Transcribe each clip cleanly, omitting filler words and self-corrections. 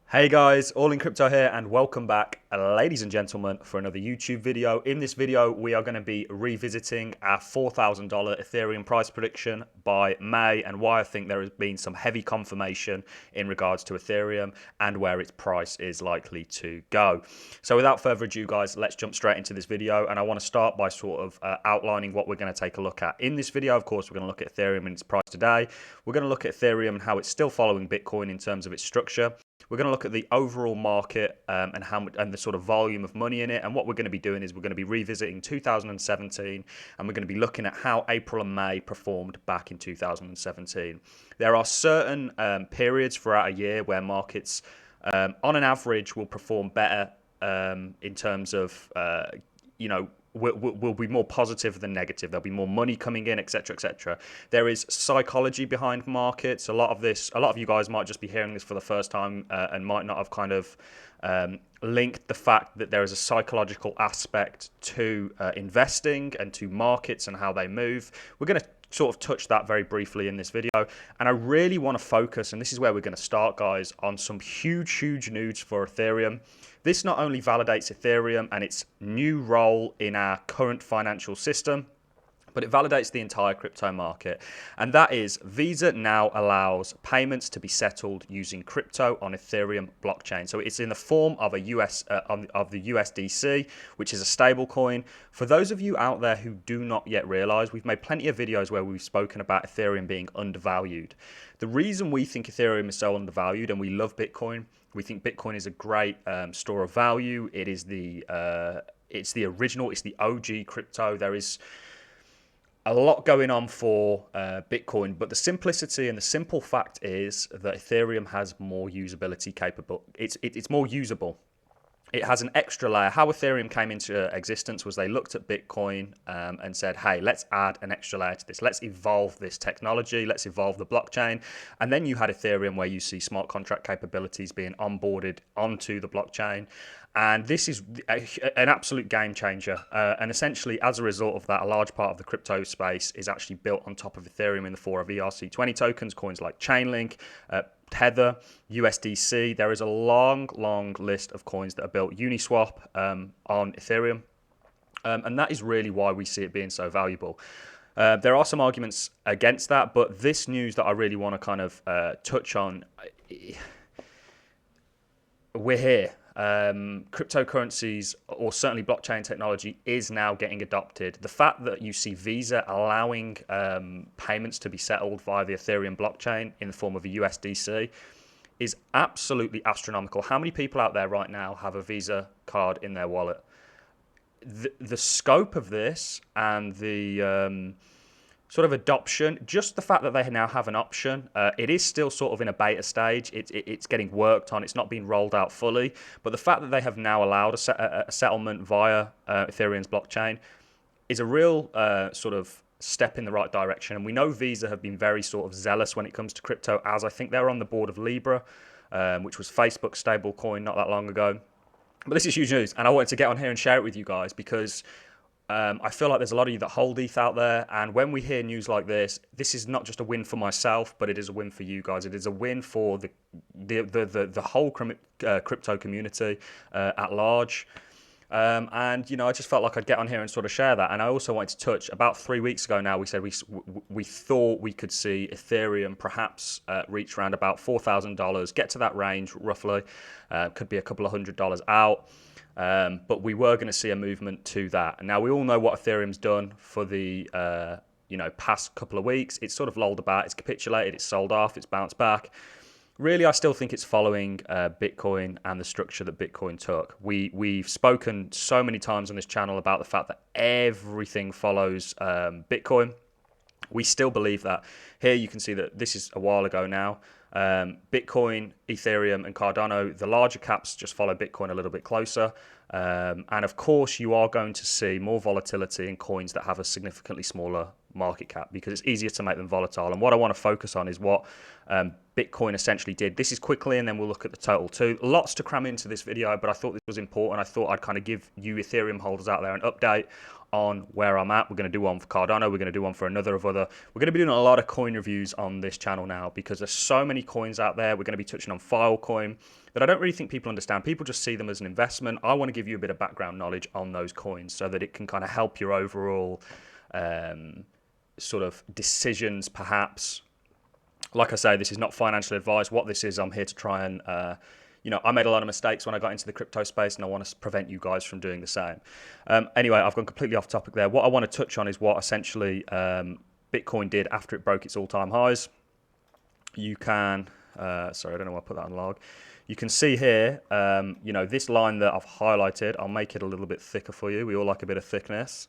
Hey guys, All in Crypto here and welcome back, ladies and gentlemen, for another YouTube video. In this video, we are going to be revisiting our $4,000 Ethereum price prediction by May and why I think there has been some heavy confirmation in regards to Ethereum and where its price is likely to go. So without further ado, guys, let's jump straight into this video. And I want to start by sort of outlining what we're going to take a look at. In this video, of course, we're going to look at Ethereum and its price today. We're going to look at Ethereum and how it's still following Bitcoin in terms of its structure. We're going to look at the overall market and how much, and the sort of volume of money in it. And what we're going to be doing is we're going to be revisiting 2017, and we're going to be looking at how April and May performed back in 2017. There are certain periods throughout a year where markets, on an average, will perform better in terms of, will be more positive than negative. There'll be more money coming in, etc., etc. There is psychology behind markets. A lot of you guys might just be hearing this for the first time and might not have kind of linked the fact that there is a psychological aspect to investing and to markets and how they move. We're going to sort of touch that very briefly in this video, and I really want to focus, and this is where we're going to start, guys, on some huge news for Ethereum. This not only validates Ethereum and its new role in our current financial system, but it validates the entire crypto market. And that is, Visa now allows payments to be settled using crypto on Ethereum blockchain. So it's in the form of of the USDC, which is a stable coin. For those of you out there who do not yet realize, we've made plenty of videos where we've spoken about Ethereum being undervalued. The reason we think Ethereum is so undervalued, and we love Bitcoin, we think Bitcoin is a great store of value. It is it's the original, it's the OG crypto. There is a lot going on for Bitcoin, but the simplicity and the simple fact is that Ethereum has more usability capable. It's more usable. It has an extra layer. How Ethereum came into existence was they looked at Bitcoin and said, hey, let's add an extra layer to this. Let's evolve this technology. Let's evolve the blockchain. And then you had Ethereum where you see smart contract capabilities being onboarded onto the blockchain. And this is an absolute game changer. And essentially, as a result of that, a large part of the crypto space is actually built on top of Ethereum in the form of ERC20 tokens, coins like Chainlink, Tether, USDC. There is a long list of coins that are built Uniswap on Ethereum. And that is really why we see it being so valuable. There are some arguments against that, but this news that I really want to kind of touch on, we're here. Cryptocurrencies, or certainly blockchain technology, is now getting adopted. The fact that you see Visa allowing payments to be settled via the Ethereum blockchain in the form of a USDC is absolutely astronomical. How many people out there right now have a Visa card in their wallet? The scope of this and the sort of adoption, just the fact that they now have an option, it is still sort of in a beta stage. It's getting worked on. It's not been rolled out fully. But the fact that they have now allowed a settlement via Ethereum's blockchain is a real sort of step in the right direction. And we know Visa have been very sort of zealous when it comes to crypto, as I think they're on the board of Libra, which was Facebook's stablecoin not that long ago. But this is huge news, and I wanted to get on here and share it with you guys because I feel like there's a lot of you that hold ETH out there, and when we hear news like this is not just a win for myself, but it is a win for you guys. It is a win for the whole crypto community at large. And I just felt like I'd get on here and sort of share that. And I also wanted to touch, about 3 weeks ago now, we said we thought we could see Ethereum perhaps reach around about $4,000, get to that range roughly. Could be a couple of $100 out. But we were going to see a movement to that. Now, we all know what Ethereum's done for the past couple of weeks. It's sort of lolled about, it's capitulated, it's sold off, it's bounced back. Really, I still think it's following Bitcoin and the structure that Bitcoin took. We've spoken so many times on this channel about the fact that everything follows Bitcoin. We still believe that. Here you can see that this is a while ago now. Bitcoin, Ethereum, and Cardano, the larger caps just follow Bitcoin a little bit closer. And of course, you are going to see more volatility in coins that have a significantly smaller market cap because it's easier to make them volatile. And what I want to focus on is what Bitcoin essentially did. This is quickly, and then we'll look at the total too. Lots to cram into this video, but I thought this was important. I thought I'd kind of give you Ethereum holders out there an update on where I'm at. We're going to do one for Cardano. We're going to do one for another of other. We're going to be doing a lot of coin reviews on this channel now because there's so many coins out there. We're going to be touching on Filecoin that I don't really think people understand. People just see them as an investment. I want to give you a bit of background knowledge on those coins so that it can kind of help your overall sort of decisions, perhaps. Like I say, this is not financial advice. What this is, I'm here to try and, I made a lot of mistakes when I got into the crypto space, and I want to prevent you guys from doing the same. Anyway, I've gone completely off topic there. What I want to touch on is what essentially Bitcoin did after it broke its all-time highs. You can, sorry, I don't know why I put that on log. You can see here, this line that I've highlighted. I'll make it a little bit thicker for you. We all like a bit of thickness.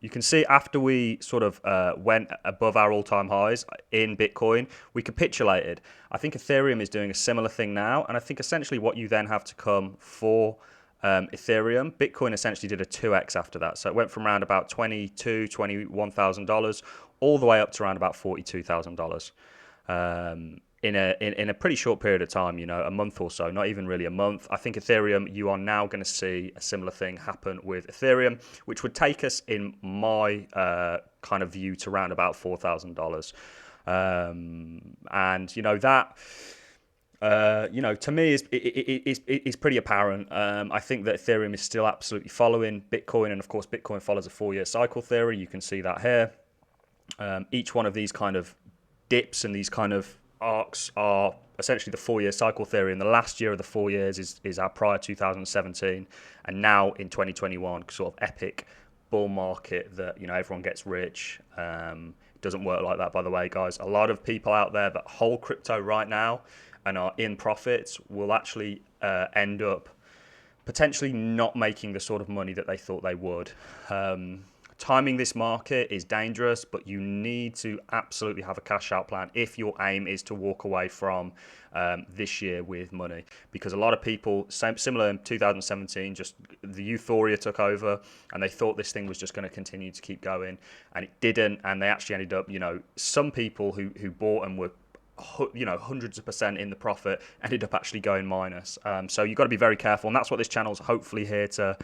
You can see after we sort of went above our all-time highs in Bitcoin, we capitulated. I think Ethereum is doing a similar thing now, and I think essentially what you then have to come for Ethereum, Bitcoin essentially did a 2x after that. So it went from around about $22,000, $21,000 all the way up to around about $42,000 in a pretty short period of time, a month or so, not even really a month. I think Ethereum, you are now going to see a similar thing happen with Ethereum, which would take us, in my kind of view, to around about $4,000. To me is pretty apparent. I think that Ethereum is still absolutely following Bitcoin, and of course Bitcoin follows a 4-year cycle theory. You can see that here. Each one of these kind of dips and these kind of arcs are essentially the 4-year cycle theory, and the last year of the 4 years is our prior 2017, and now in 2021 sort of epic bull market that everyone gets rich. It doesn't work like that, by the way, guys. A lot of people out there that hold crypto right now and are in profits will actually end up potentially not making the sort of money that they thought they would. Timing this market is dangerous, but you need to absolutely have a cash out plan if your aim is to walk away from this year with money. Because a lot of people, similar in 2017, just the euphoria took over and they thought this thing was just going to continue to keep going, and it didn't. And they actually ended up, some people who bought and were hundreds of percent in the profit ended up actually going minus. So you've got to be very careful, and that's what this channel's hopefully here to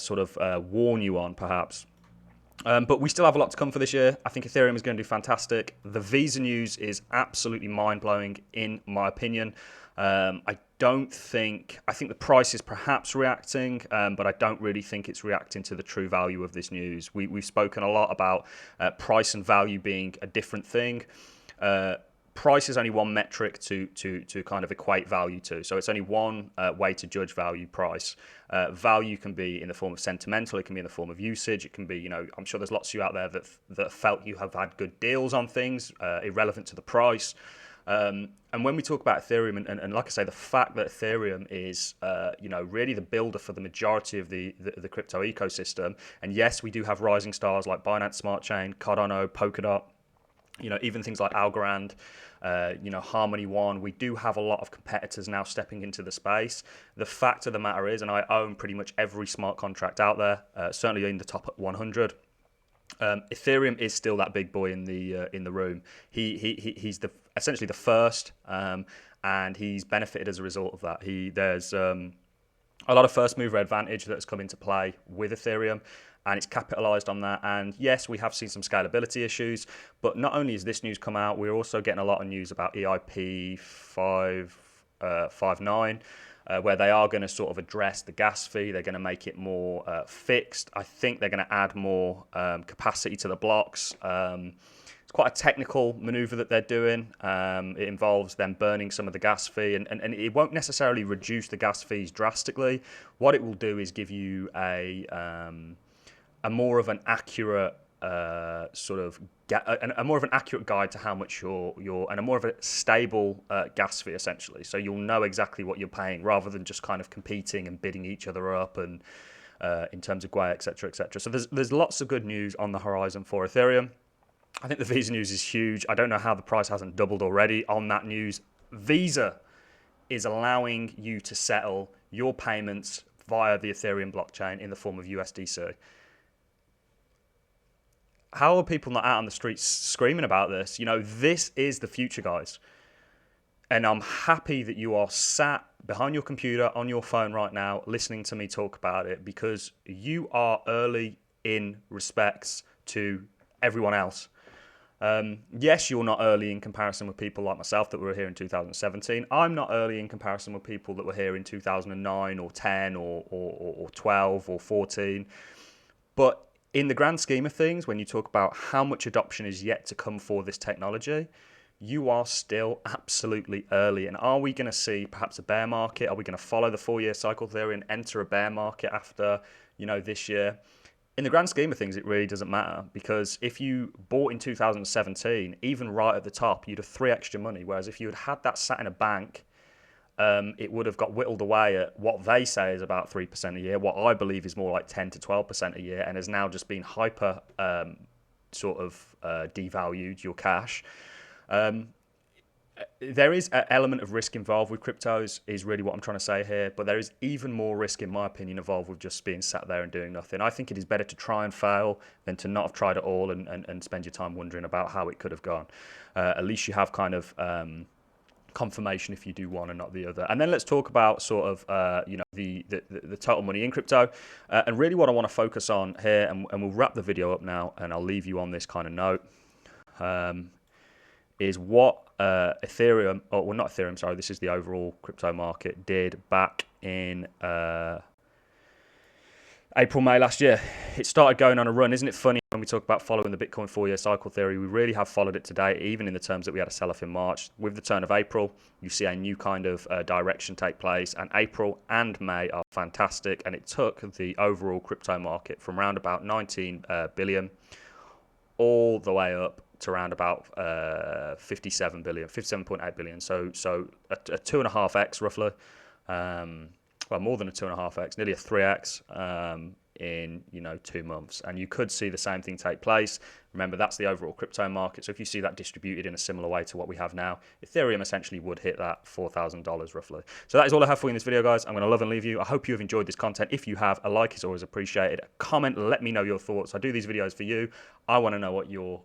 sort of warn you on, perhaps. But we still have a lot to come for this year. I think Ethereum is going to do fantastic. The Visa news is absolutely mind-blowing, in my opinion. I think the price is perhaps reacting, but I don't really think it's reacting to the true value of this news. We've spoken a lot about price and value being a different thing. Price is only one metric to kind of equate value to. So it's only one way to judge value, price. Value can be in the form of sentimental. It can be in the form of usage. It can be, I'm sure there's lots of you out there that felt you have had good deals on things, irrelevant to the price. And when we talk about Ethereum, and like I say, the fact that Ethereum is, really the builder for the majority of the crypto ecosystem. And yes, we do have rising stars like Binance Smart Chain, Cardano, Polkadot, even things like Algorand, Harmony One. We do have a lot of competitors now stepping into the space. The fact of the matter is, and I own pretty much every smart contract out there, certainly in the top 100. Ethereum is still that big boy in the room. He's essentially the first, and he's benefited as a result of that. There's a lot of first mover advantage that has come into play with Ethereum, and it's capitalized on that. And yes, we have seen some scalability issues, but not only has this news come out, we're also getting a lot of news about EIP 559, where they are going to sort of address the gas fee. They're going to make it more fixed. I think they're going to add more capacity to the blocks. It's quite a technical maneuver that they're doing. It involves them burning some of the gas fee, and it won't necessarily reduce the gas fees drastically. What it will do is give you a more of an accurate a more of an accurate guide to how much and a more of a stable gas fee, essentially. So you'll know exactly what you're paying, rather than just kind of competing and bidding each other up, and in terms of GUI, etc., etc. So there's lots of good news on the horizon for Ethereum. I think the Visa news is huge. I don't know how the price hasn't doubled already on that news. Visa is allowing you to settle your payments via the Ethereum blockchain in the form of USDC. How are people not out on the streets screaming about this? You know, this is the future, guys. And I'm happy that you are sat behind your computer on your phone right now listening to me talk about it, because you are early in respects to everyone else. Yes, you're not early in comparison with people like myself that were here in 2017. I'm not early in comparison with people that were here in 2009 or 10 or 12 or 14. But in the grand scheme of things, when you talk about how much adoption is yet to come for this technology, you are still absolutely early. And are we going to see perhaps a bear market? Are we going to follow the 4-year cycle theory and enter a bear market after, this year? In the grand scheme of things, it really doesn't matter, because if you bought in 2017, even right at the top, you'd have 3 extra money. Whereas if you had that sat in a bank, it would have got whittled away at what they say is about 3% a year, what I believe is more like 10 to 12% a year, and has now just been hyper devalued your cash. There is an element of risk involved with cryptos, is really what I'm trying to say here, but there is even more risk, in my opinion, involved with just being sat there and doing nothing. I think it is better to try and fail than to not have tried at all and spend your time wondering about how it could have gone. At least you have kind of confirmation if you do one and not the other. And then let's talk about sort of the total money in crypto, and really what I want to focus on here, and we'll wrap the video up now, and I'll leave you on this kind of note, is what Ethereum, not Ethereum, sorry, this is the overall crypto market, did back in April, May last year. It started going on a run. Isn't it funny when we talk about following the Bitcoin 4-year cycle theory? We really have followed it today, even in the terms that we had a sell-off in March. With the turn of April, you see a new kind of direction take place, and April and May are fantastic, and it took the overall crypto market from around about 19 billion all the way up to around about 57 billion, 57.8 billion. So a 2.5x roughly. Well, more than a 2.5x, nearly a 3x in 2 months. And you could see the same thing take place. Remember, that's the overall crypto market. So if you see that distributed in a similar way to what we have now, Ethereum essentially would hit that $4,000 roughly. So that is all I have for you in this video, guys. I'm going to love and leave you. I hope you have enjoyed this content. If you have, a like is always appreciated. A comment, let me know your thoughts. I do these videos for you. I want to know what your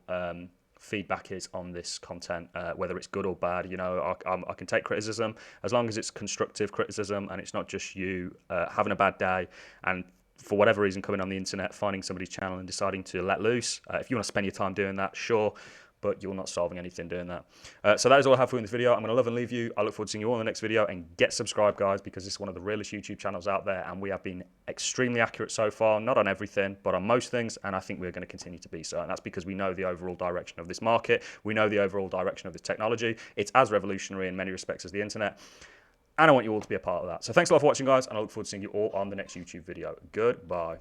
feedback is on this content, whether it's good or bad. I can take criticism as long as it's constructive criticism and it's not just you having a bad day and for whatever reason coming on the internet, finding somebody's channel and deciding to let loose. If you want to spend your time doing that, sure, but you're not solving anything doing that. So that is all I have for you in this video. I'm going to love and leave you. I look forward to seeing you all in the next video, and get subscribed, guys, because this is one of the realest YouTube channels out there, and we have been extremely accurate so far, not on everything, but on most things, and I think we're going to continue to be so, and that's because we know the overall direction of this market. We know the overall direction of this technology. It's as revolutionary in many respects as the internet, and I want you all to be a part of that. So thanks a lot for watching, guys, and I look forward to seeing you all on the next YouTube video. Goodbye.